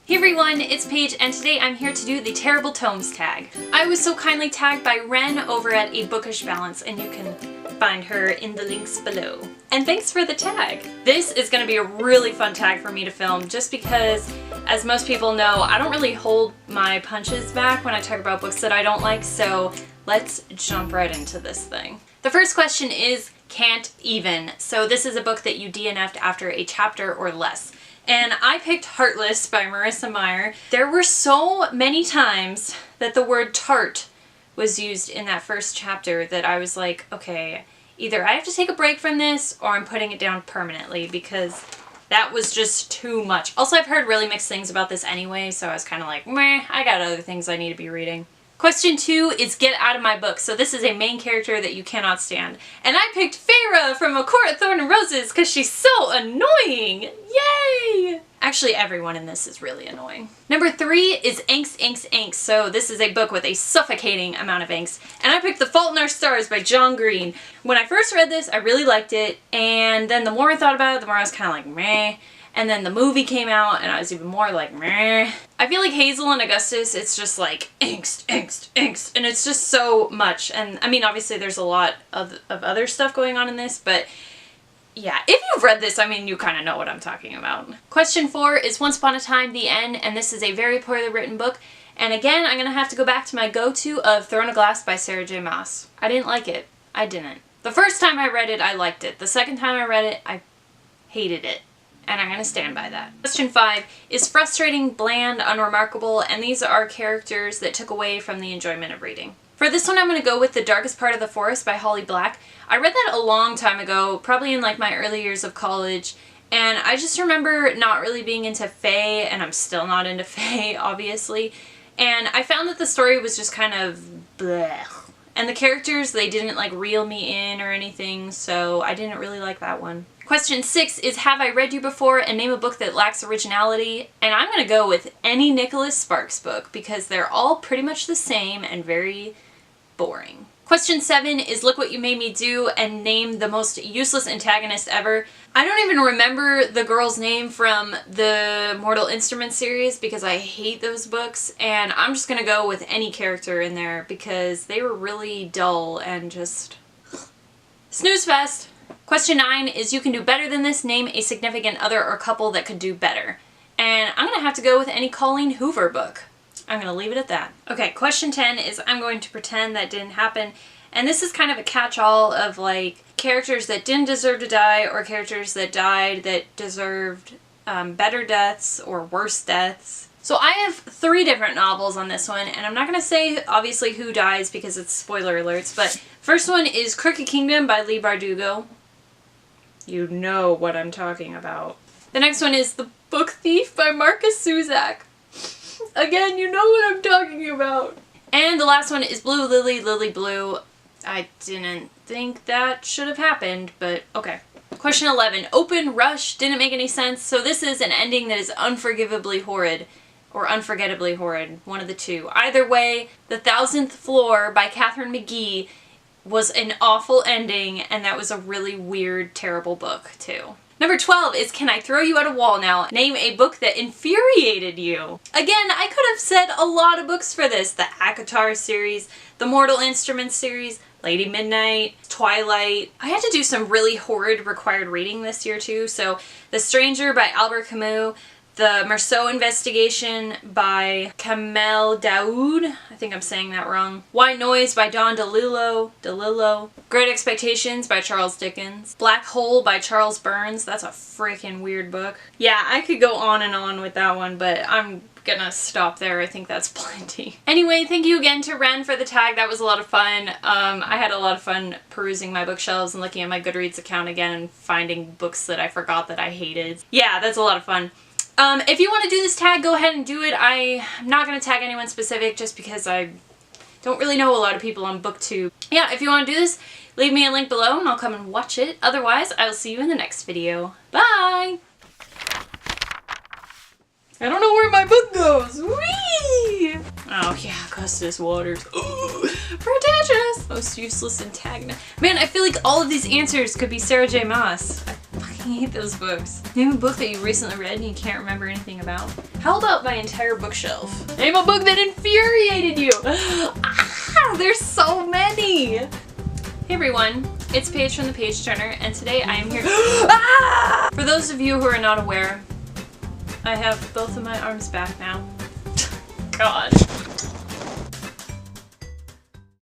Hey everyone, it's Paige, and today I'm here to do the Terrible Tomes tag. I was so kindly tagged by Ren over at A Bookish Balance, and you can find her in the links below. And thanks for the tag! This is going to be a really fun tag for me to film, just because, as most people know, I don't really hold my punches back when I talk about books that I don't like, so let's jump right into this thing. The first question is, can't even. So this is a book that you DNF'd after a chapter or less. And I picked Heartless by Marissa Meyer. There were so many times that the word tart was used in that first chapter that I was like, okay, either I have to take a break from this or I'm putting it down permanently, because that was just too much. Also, I've heard really mixed things about this anyway, so I was kind of like, meh, I got other things I need to be reading. Question 2 is Get Out of My Book. So this is a main character that you cannot stand. And I picked Feyre from A Court of Thorn and Roses because she's so annoying! Yay! Actually, everyone in this is really annoying. Number 3 is Angst, Angst, Angst. So this is a book with a suffocating amount of angst. And I picked The Fault in Our Stars by John Green. When I first read this, I really liked it. And then the more I thought about it, the more I was kind of like, meh. And then the movie came out and I was even more like, meh. I feel like Hazel and Augustus, it's just like angst, angst, angst. And it's just so much. And I mean, obviously there's a lot of other stuff going on in this, but yeah, if you've read this, I mean, you kind of know what I'm talking about. Question 4 is Once Upon a Time, The End, and this is a very poorly written book. And again, I'm going to have to go back to my go-to of Throne of Glass by Sarah J. Maas. I didn't like it. I didn't. The first time I read it, I liked it. The second time I read it, I hated it. And I'm going to stand by that. Question 5 is Frustrating, Bland, Unremarkable, and these are characters that took away from the enjoyment of reading. For this one, I'm going to go with The Darkest Part of the Forest by Holly Black. I read that a long time ago, probably in like my early years of college, and I just remember not really being into fae, and I'm still not into fae, obviously, and I found that the story was just kind of bleh. And the characters, they didn't like reel me in or anything, so I didn't really like that one. Question 6 is Have I Read You Before, and name a book that lacks originality. And I'm going to go with any Nicholas Sparks book because they're all pretty much the same and very boring. Question 7 is Look What You Made Me Do, and name the most useless antagonist ever. I don't even remember the girl's name from the Mortal Instruments series because I hate those books, and I'm just going to go with any character in there because they were really dull and just snooze fest. Question 9 is You Can Do Better Than This, name a significant other or couple that could do better. And I'm going to have to go with any Colleen Hoover book. I'm going to leave it at that. Okay, question 10 is I'm going to pretend that didn't happen. And this is kind of a catch-all of like characters that didn't deserve to die or characters that died that deserved better deaths or worse deaths. So I have 3 different novels on this one, and I'm not going to say obviously who dies because it's spoiler alerts, but first one is Crooked Kingdom by Leigh Bardugo. You know what I'm talking about. The next one is The Book Thief by Marcus Suzak. Again, you know what I'm talking about. And the last one is Blue Lily, Lily Blue. I didn't think that should have happened, but okay. Question 11. Open Rush didn't make any sense, so this is an ending that is unforgivably horrid. Or unforgettably horrid. One of the two. Either way, The 1000th Floor by Catherine McGee was an awful ending, and that was a really weird, terrible book, too. Number 12 is Can I Throw You at a Wall Now? Name a book that infuriated you. Again, I could have said a lot of books for this. The ACOTAR series, the Mortal Instruments series, Lady Midnight, Twilight. I had to do some really horrid required reading this year, too. So, The Stranger by Albert Camus, The Marceau Investigation by Kamel Daoud. I think I'm saying that wrong. White Noise by Don DeLillo. Great Expectations by Charles Dickens. Black Hole by Charles Burns. That's a freaking weird book. Yeah, I could go on and on with that one, but I'm gonna stop there. I think that's plenty. Anyway, thank you again to Ren for the tag. That was a lot of fun. I had a lot of fun perusing my bookshelves and looking at my Goodreads account again and finding books that I forgot that I hated. Yeah, that's a lot of fun. If you want to do this tag, go ahead and do it. I'm not going to tag anyone specific just because I don't really know a lot of people on BookTube. Yeah, if you want to do this, leave me a link below and I'll come and watch it. Otherwise, I will see you in the next video. Bye! I don't know where my book goes. Whee! Oh yeah, Custis Waters. Ooh, pretentious! Most useless antagonist. Man, I feel like all of these answers could be Sarah J. Maas. I fucking hate those books. Name a book that you recently read and you can't remember anything about. How about my entire bookshelf? Name a book that infuriated you. Ah, there's so many. Hey everyone, it's Paige from the Page Turner, and today I am here. Ah! For those of you who are not aware, I have both of my arms back now. God.